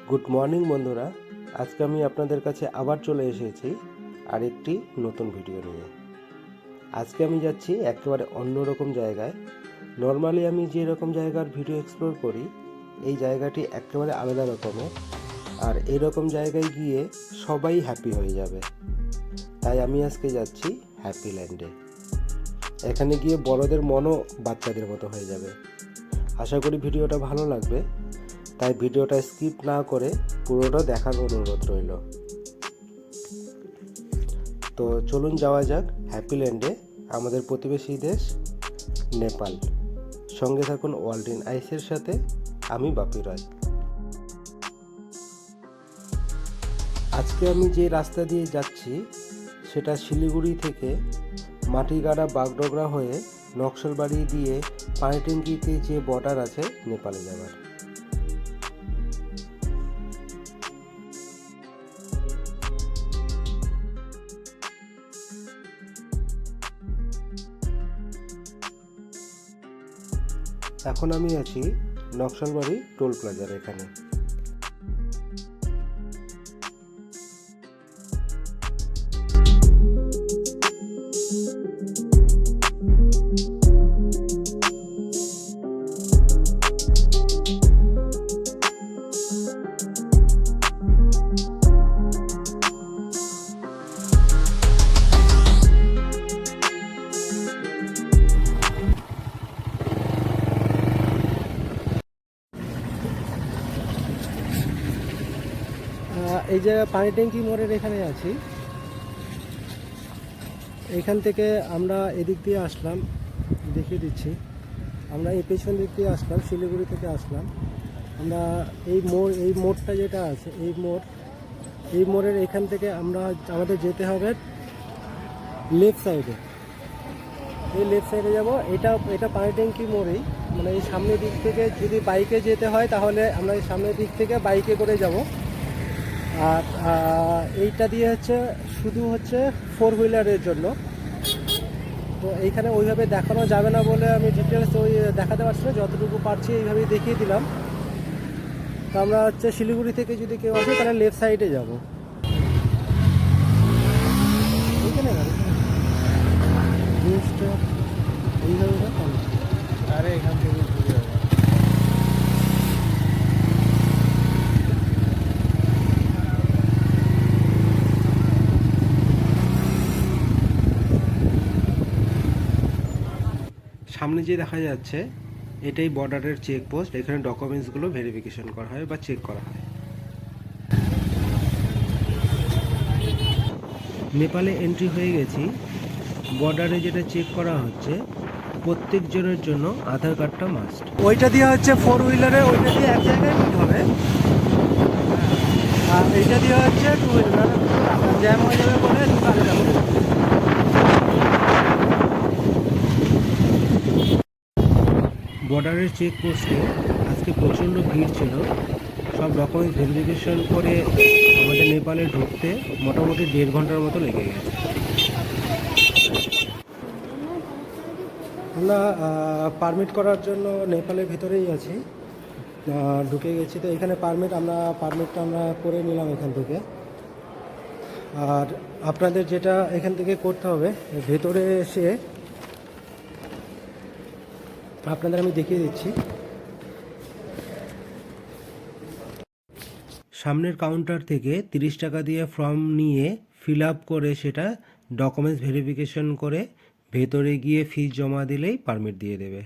Good morning বন্ধুরা, আজকে আমি আপনাদের কাছে আবার চলে এসেছি আরেকটি নতুন ভিডিও নিয়ে। আজকে আমি যাচ্ছি একেবারে অন্যরকম জায়গায়। নর্মালি আমি যে রকম জায়গার ভিডিও এক্সপ্লোর করি, এই জায়গাটি একেবারে আলাদা রকমের। আর এরকম জায়গায় গিয়ে সবাই হ্যাপি হয়ে যাবে। তাই আমি আজকে যাচ্ছি হ্যাপি ল্যান্ডে। এখানে গিয়ে বড়দের মনও বাচ্চাদের মতো হয়ে যাবে। আশা করি ভিডিওটা ভালো লাগবে, তাই ভিডিওটা স্কিপ না করে পুরোটা দেখার অনুরোধ রইল। তো চলুন যাওয়া যাক হ্যাপি ল্যান্ডে, আমাদের প্রতিবেশী দেশ নেপাল। সঙ্গে থাকুন ওয়ার্ল্ড ইন আইসের সাথে। আমি বাপি রায়। আজকে আমি যে রাস্তা দিয়ে যাচ্ছি সেটা শিলিগুড়ি থেকে মাটিগাড়া বাগডোগরা হয়ে নকশালবাড়ি দিয়ে পানিট্যাঙ্কিতে যে বর্ডার আছে নেপালে যাবার। এখন আমি আছি নকশালবাড়ি টোল প্লাজার এখানে। এই যে পানি ট্যাঙ্কি মোড়ের এখানে আছি। এখান থেকে আমরা এদিক দিয়ে আসলাম, দেখিয়ে দিচ্ছি। আমরা এই পেছন দিক দিয়ে আসলাম, শিলিগুড়ি থেকে আসলাম আমরা। এই মোড়টা যেটা আছে, এই মোড়ের এখান থেকে আমাদের যেতে হবে লেফট সাইডে। এই লেফট সাইডে যাব। এটা পানি ট্যাঙ্কি মোড়েই, মানে এই সামনের দিক থেকে যদি বাইকে যেতে হয় তাহলে আমরা এই সামনের দিক থেকে বাইকে করে যাব। আর এইটা দিয়ে শুধু ফোর হুইলারের জন্য। তো এইখানে ওইভাবে দেখানো যাবে না বলে আমি ডিটেলস দেখাতে পারছি না, যতটুকু পারছি এইভাবেই দেখিয়ে দিলাম। তো আমরা শিলিগুড়ি থেকে যদি কেউ আসে তাহলে লেফট সাইডে যাব। এইখানে জিনিসটা এইভাবে আরে এখান থেকে সামনে যে দেখা যাচ্ছে এটাই বর্ডারের চেকপোস্ট। এখানে ডকুমেন্টসগুলো ভেরিফিকেশন করা হয় বা চেক করা হয়। নেপালে এন্ট্রি হয়ে গেছি। বর্ডারে যেটা চেক করা হচ্ছে, প্রত্যেক জনের জন্য আধার কার্ডটা মাস্ট। ওইটা দিয়ে ফোর হুইলারে, ওইটা দিয়ে এক জায়গায় নিতে হবে। আর এইটা দিয়ে টু হুইলার, জ্যাম হয়ে যাবে বলে নিকালে যাবে। বর্ডারের চেকপোস্টে আজকে প্রচণ্ড ভিড় ছিল। সব ডকুমেন্টস ভেরিফিকেশন করে আমাদের নেপালে ঢুকতে মোটামুটি 1.5 ঘন্টার মতো লেগে গেছে। আমরা পারমিট করার জন্য নেপালের ভিতরেই আছি, ঢুকে গেছি। তো এখানে পারমিটটা আমরা করে নিলাম এখান থেকে। আর আপনাদের যেটা এখান থেকে করতে হবে, ভেতরে এসে আপনাদের আমি দেখিয়ে দিচ্ছি। সামনের কাউন্টার থেকে 30 টাকা দিয়ে ফর্ম নিয়ে ফিল আপ করে সেটা ডকুমেন্টস ভেরিফিকেশন করে ভেতরে গিয়ে ফিস জমা দিলেই পারমিট দিয়ে দেবে।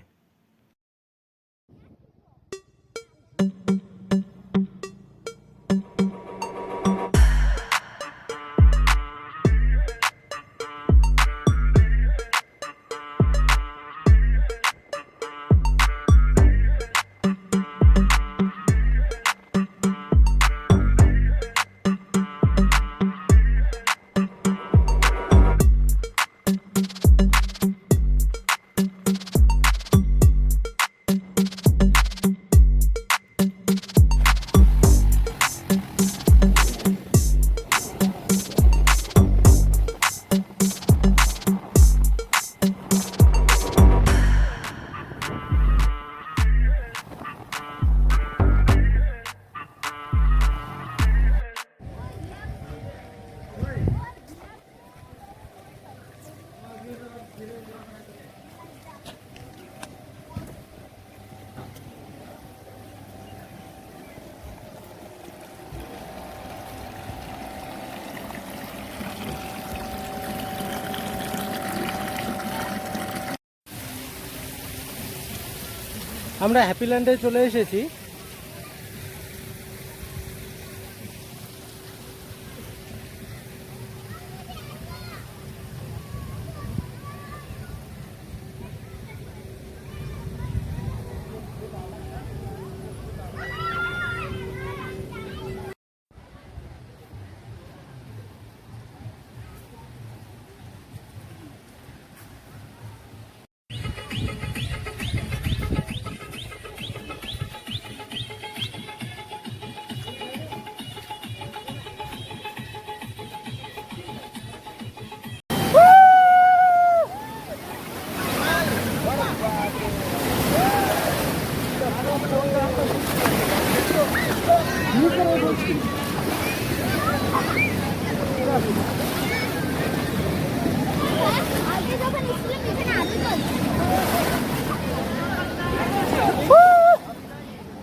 আমরা হ্যাপিল্যান্ডে চলে এসেছি।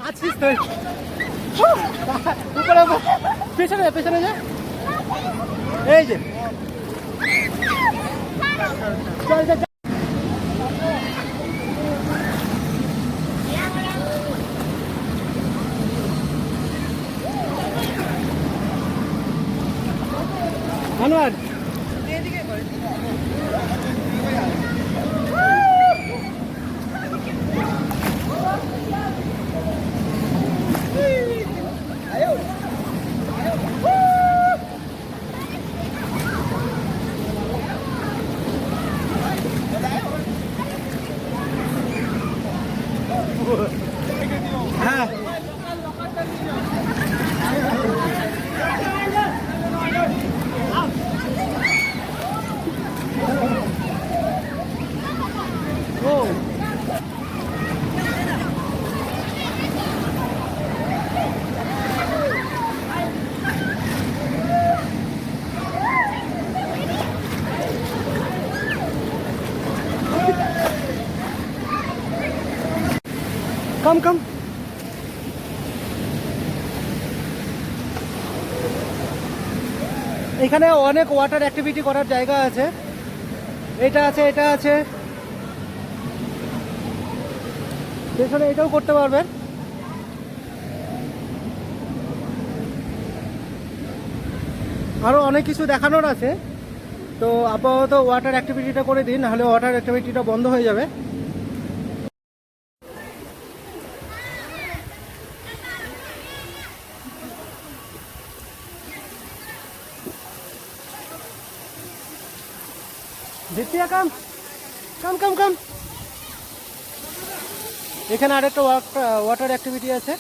আছিস তুই উপরে পেছনে পেছনে যা, এই যে চল চল আনোয়ার হ্যাঁ কম কম এখানে অনেক ওয়াটার অ্যাক্টিভিটি করার জায়গা আছে। এটা আছে, এটা আছে, পেছনে এটাও করতে পারবেন। আরও অনেক কিছু দেখানোর আছে, তো আপাতত ওয়াটার অ্যাক্টিভিটিটা করে দিন, নাহলে ওয়াটার অ্যাক্টিভিটিটা বন্ধ হয়ে যাবে। দিতিয়া কাম কাম কাম কাম এখানে আরেকটা ওয়াটার অ্যাক্টিভিটি আছে,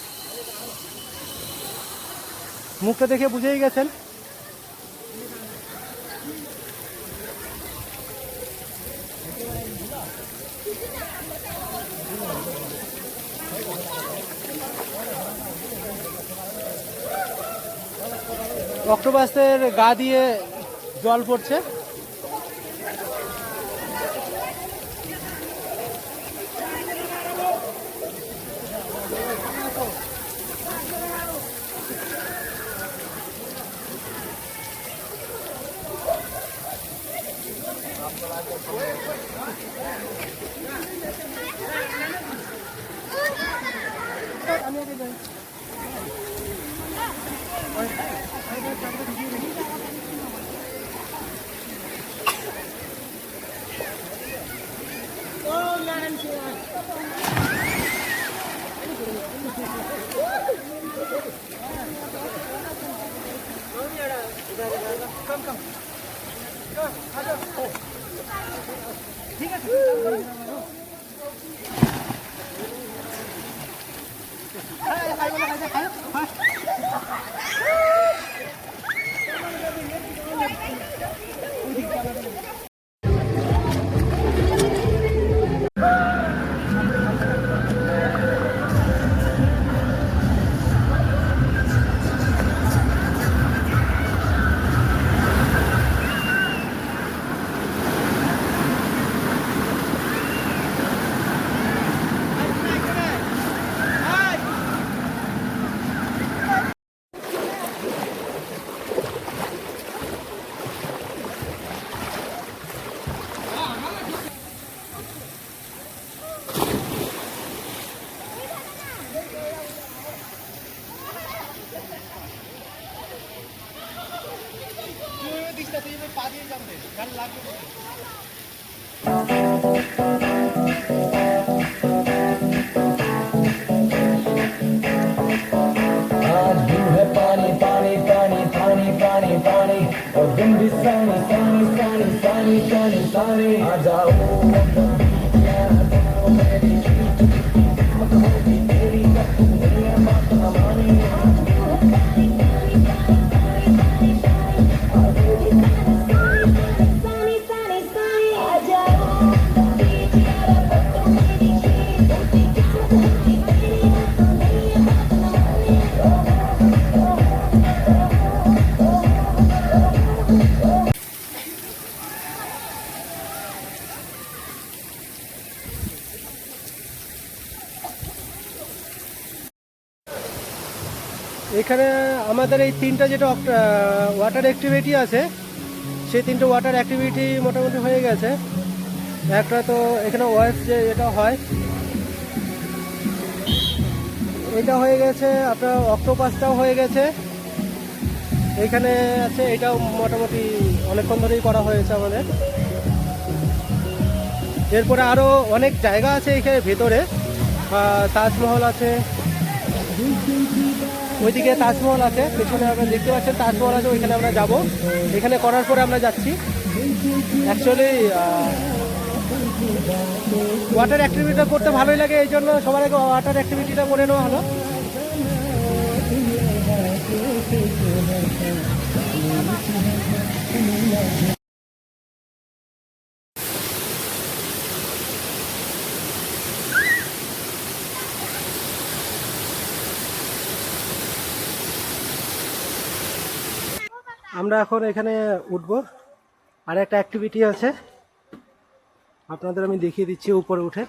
মুখটা দেখে বুঝেই গেছেন। অক্টোপাসের গা দিয়ে জল পড়ছে। ঠিক আছে এখানে আমাদের এই তিনটা যেটা ওয়াটার অ্যাক্টিভিটি আছে, সেই তিনটে ওয়াটার অ্যাক্টিভিটি মোটামুটি হয়ে গেছে। একটা তো এখানে ওয়াইফ যে এটা হয়, এটা হয়ে গেছে। আপনার অক্টোপাসটাও হয়ে গেছে, এইখানে আছে। এটাও মোটামুটি অনেকক্ষণ ধরেই করা হয়েছে আমাদের। এরপরে আরও অনেক জায়গা আছে এখানে ভেতরে। তাজমহল আছে, ওইদিকে তাজমহল আছে, পেছনে আপনারা দেখতে পাচ্ছেন তাজমহল আছে, ওইখানে আমরা যাব। এখানে করার পরে আমরা যাচ্ছি। অ্যাকচুয়ালি ওয়াটার অ্যাক্টিভিটিটা করতে ভালোই লাগে, এই জন্য সবার আগে ওয়াটার অ্যাক্টিভিটিটা করে নেওয়া হলো। আমরা এখন এখানে উঠবো। আর একটা অ্যাক্টিভিটি আছে, আপনাদের আমি দেখিয়ে দিচ্ছি উপরে উঠে।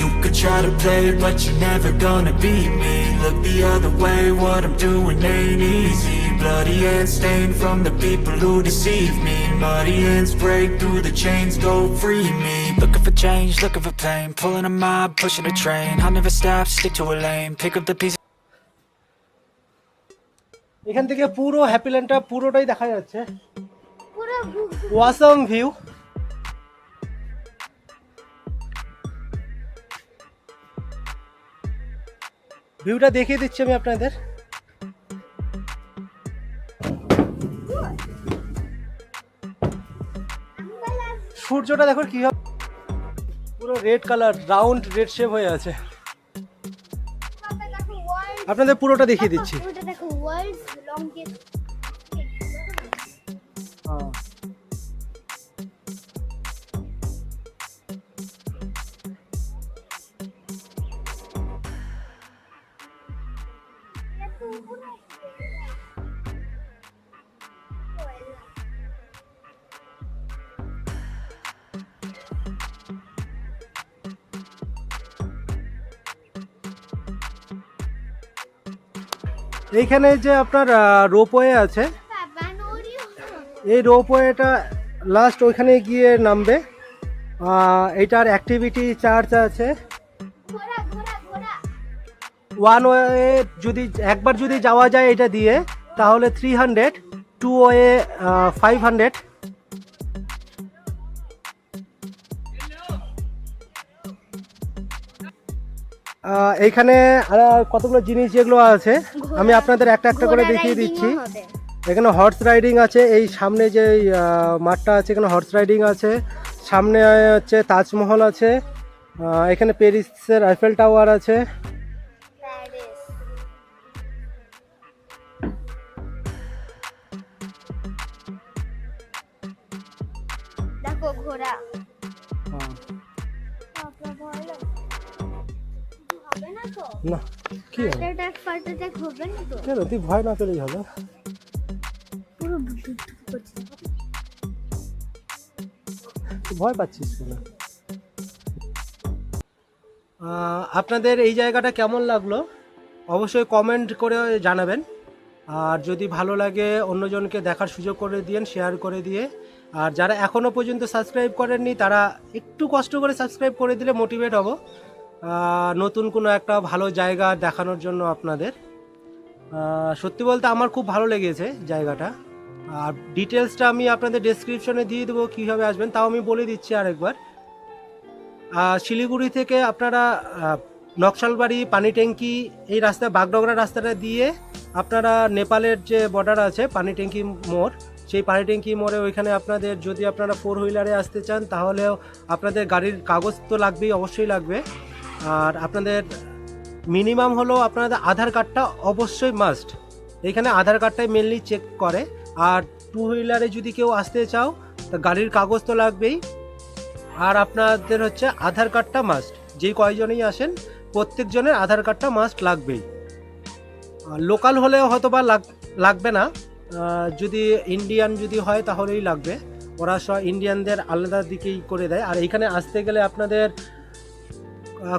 You could try to play, but you're never gonna beat me. Look the other way, what I'm doing ain't easy. Bloody hands stained from the people who deceive me. Muddy hands break through the chains, go free me. Looking for change, looking for pain. Pulling a mob, pushing a train. I'll never stop, stick to a lane. Pick up the pieces. এখান থেকে পুরো হ্যাপিল্যান্ডটা পুরোটাই দেখা যাচ্ছে। Awesome view. ভিউটা দেখিয়ে দিচ্ছি আমি আপনাদের। সূর্যটা দেখো কি হবে, পুরো red colour, round red shape হয়ে আছে। আপনাদের পুরোটা দেখিয়ে দিচ্ছি। এইখানে যে আপনার রোপওয়ে আছে, এই রোপওয়েটা লাস্ট ওইখানে গিয়ে নামবে। এইটার অ্যাক্টিভিটি চার্জ আছে। ওয়ান ওয়ে যদি একবার যদি যাওয়া যায় এটা দিয়ে, তাহলে 300, টু ওয়ে 500। এইখানে কতগুলো জিনিস যেগুলো আছে আমি আপনাদের একটা একটা করে দেখিয়ে দিচ্ছি। এখানে হর্স রাইডিং আছে, এই সামনে যে মাঠটা আছে এখানে হর্স রাইডিং আছে। সামনে হচ্ছে তাজমহল আছে, এখানে প্যারিসের আইফেল টাওয়ার আছে। দেখো ঘোড়া। না কি হবে না তো? কেন তুই ভয় না পেলেই হবে। ভয় পাচ্ছিস কেন? আপনাদের এই জায়গাটা কেমন লাগলো অবশ্যই কমেন্ট করে জানাবেন। আর যদি ভালো লাগে অন্যজনকে দেখার সুযোগ করে দিন, শেয়ার করে দিয়ে। আর যারা এখনও পর্যন্ত সাবস্ক্রাইব করেননি তারা একটু কষ্ট করে সাবস্ক্রাইব করে দিলে মোটিভেট হব নতুন কোনো একটা ভালো জায়গা দেখানোর জন্য আপনাদের। সত্যি বলতে আমার খুব ভালো লেগেছে জায়গাটা। আর ডিটেলসটা আমি আপনাদের ডেসক্রিপশনে দিয়ে দেবো, কীভাবে আসবেন তাও আমি বলে দিচ্ছি আরেকবার। শিলিগুড়ি থেকে আপনারা নকশালবাড়ি পানি ট্যাঙ্কি এই রাস্তা বাগডগরা রাস্তাটা দিয়ে আপনারা নেপালের যে বর্ডার আছে পানি ট্যাঙ্কি মোড়, সেই পানি ট্যাঙ্কি মোড়ে ওইখানে আপনাদের যদি আপনারা 4 হুইলারে আসতে চান তাহলেও আপনাদের গাড়ির কাগজ তো লাগবেই, অবশ্যই লাগবে। আর আপনাদের মিনিমাম হলো আপনাদের আধার কার্ডটা অবশ্যই মাস্ট। এখানে আধার কার্ডটাই মেনলি চেক করে। আর 2 হুইলারে যদি কেউ আসতে চাও তা গাড়ির কাগজ তো লাগবেই, আর আপনাদের হচ্ছে আধার কার্ডটা মাস্ট। যেই কয়জনেই আসেন প্রত্যেকজনের আধার কার্ডটা মাস্ট লাগবেই। লোকাল হলেও হয়তো বা লাগবে না, যদি ইন্ডিয়ান যদি হয় তাহলেই লাগবে। ওরা সব ইন্ডিয়ানদের আলাদা দিকেই করে দেয়। আর এখানে আসতে গেলে আপনাদের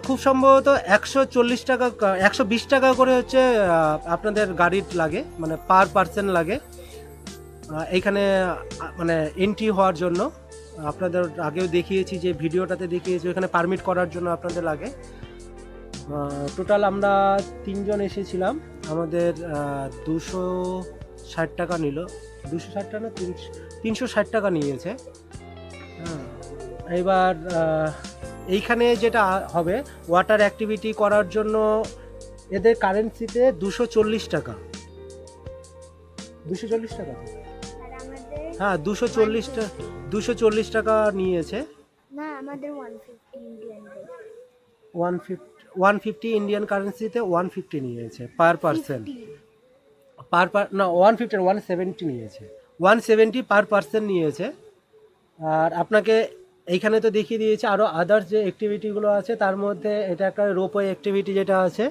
খুব সম্ভবত 140 টাকা 120 টাকা করে হচ্ছে আপনাদের গাড়ির লাগে, মানে পার পার্সন লাগে এইখানে মানে এন্ট্রি হওয়ার জন্য। আপনাদের আগেও দেখিয়েছি, যে ভিডিওটাতে দেখিয়েছি, ওখানে পারমিট করার জন্য আপনাদের লাগে। টোটাল আমরা 3 জন এসেছিলাম, আমাদের 260 টাকা নিল। 260 টাকা না 360 টাকা নিয়েছে। এবার এইখানে যেটা হবে ওয়াটার অ্যাক্টিভিটি করার জন্য এদের কারেন্সিতে 240 টাকা। 240 টাকা, আর আমাদের হ্যাঁ 240 টাকা নিয়েছে। না, আমাদের 150 ইন্ডিয়ান 150 ইন্ডিয়ান কারেন্সিতে 150 নিয়েছে পার পার্সন। না 150 170 নিয়েছে, 170 পার পার্সন নিয়েছে। আর আপনাকে এইখানে তো দেখিয়ে দিয়েছে আরও আদার্স যে অ্যাক্টিভিটিগুলো আছে, তার মধ্যে এটা একটা রোপওয়ে অ্যাক্টিভিটি যেটা আছে,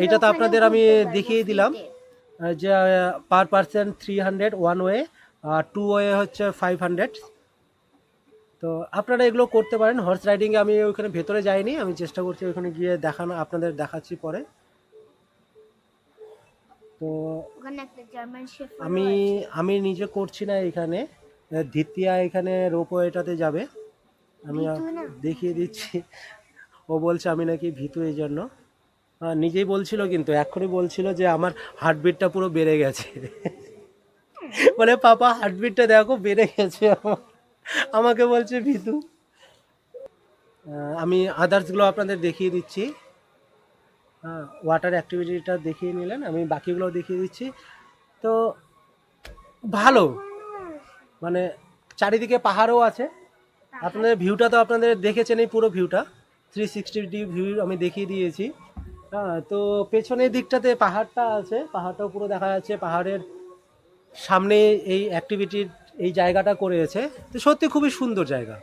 এটা তো আপনাদের আমি দেখিয়ে দিলাম যে পার পার্সন 300 ওয়ান ওয়ে, আর 2 ওয়ে হচ্ছে 500। তো আপনারা এগুলো করতে পারেন। হর্স রাইডিংয়ে আমি ওইখানে ভেতরে যাইনি, আমি চেষ্টা করছি ওইখানে গিয়ে দেখানো, আপনাদের দেখাচ্ছি পরে। তো ওখানে একটা জার্মান শেফার্ড আমি নিজে করছি না এখানে, দ্বিতীয়া এখানে রোপওয়েটাতে যাবে, আমি দেখিয়ে দিচ্ছি। ও বলছে আমি নাকি ভীতু, এই জন্য নিজেই বলছিল, কিন্তু এক্ষুনি বলছিল যে আমার হার্টবিটটা পুরো বেড়ে গেছে। বলে পাপা হার্টবিটটা দেখো বেড়ে গেছে, আমাকে বলছে ভীতু। আমি আদার্সগুলো আপনাদের দেখিয়ে দিচ্ছি। ওয়াটার অ্যাক্টিভিটিটা দেখিয়ে নিলেন, আমি বাকিগুলো দেখিয়ে দিচ্ছি। তো ভালো, মানে চারিদিকে পাহাড়ও আছে। আপনাদের ভিউটা তো আপনাদের দেখেছেন, এই পুরো ভিউটা 360 ভিউ আমি দেখিয়ে দিয়েছি। তো পেছনের দিকটাতে পাহাড়টা আছে, পাহাড়টাও পুরো দেখা যাচ্ছে। পাহাড়ের সামনে এই অ্যাক্টিভিটির এই জায়গাটা করেছে, তো সত্যি খুবই সুন্দর জায়গা।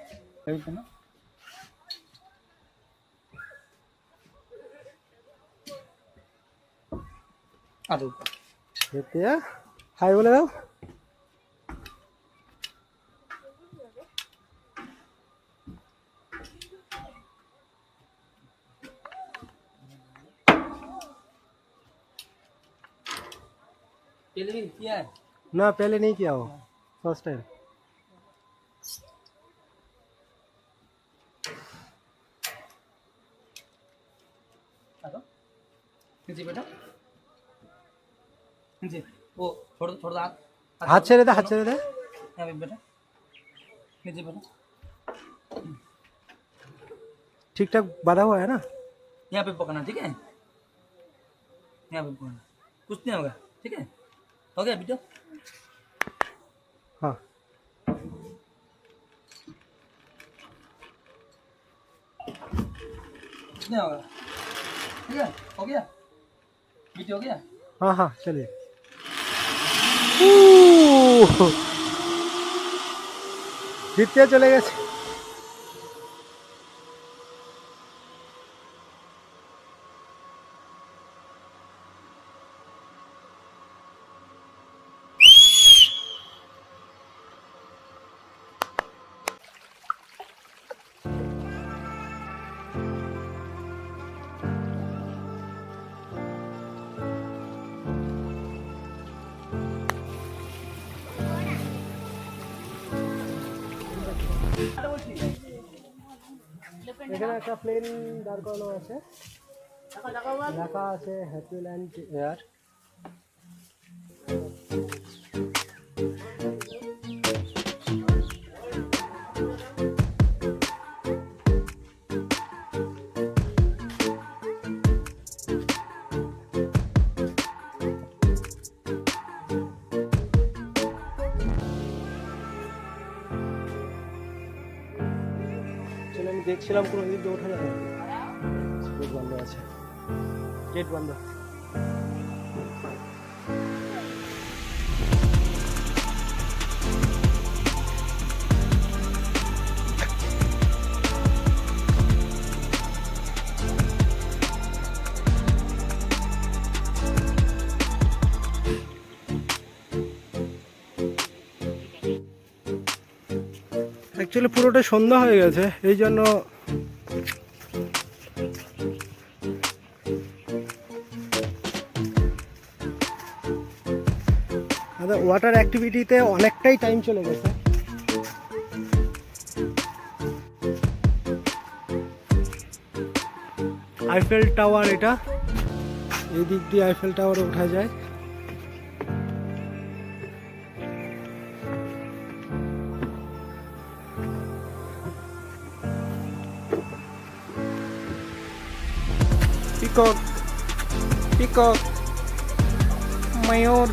হাই বলে দাও। ना पहले नहीं किया हो, फर्स्ट टाइम। बेटा वो छोड़ छोड़ दो हाथ छेड़े दे, हाथ छेड़े दे। बेटा नीचे बेटा ठीक ठाक बांधा हुआ है ना? यहाँ पे पकड़ना, ठीक है? यहाँ पे पकड़ना, कुछ नहीं होगा, ठीक है? हो गया बेटा? हाँ कुछ नहीं होगा, ठीक है? हो गया बेटी, हो गया? हाँ हाँ चलिए। জিততে চলে গেছে। এখানে একটা প্লেন দাঁড় করানো আছে, লেখা আছে হ্যাপিল্যান্ড এয়ার। আমি দেখছিলাম কোনো দিক দিয়ে ওঠা যায় না, গেট বন্ধ আছে, গেট বন্ধ। অ্যাকচুয়ালি পুরোটা সন্ধ্যা হয়ে গেছে, এই জন্য ওয়াটার অ্যাক্টিভিটিতে অনেকটাই টাইম চলে গেছে। আইফেল টাওয়ার, এটা এই দিক দিয়ে আইফেল টাওয়ারে ওঠা যায়। পিকক, পিকক, ময়ূর,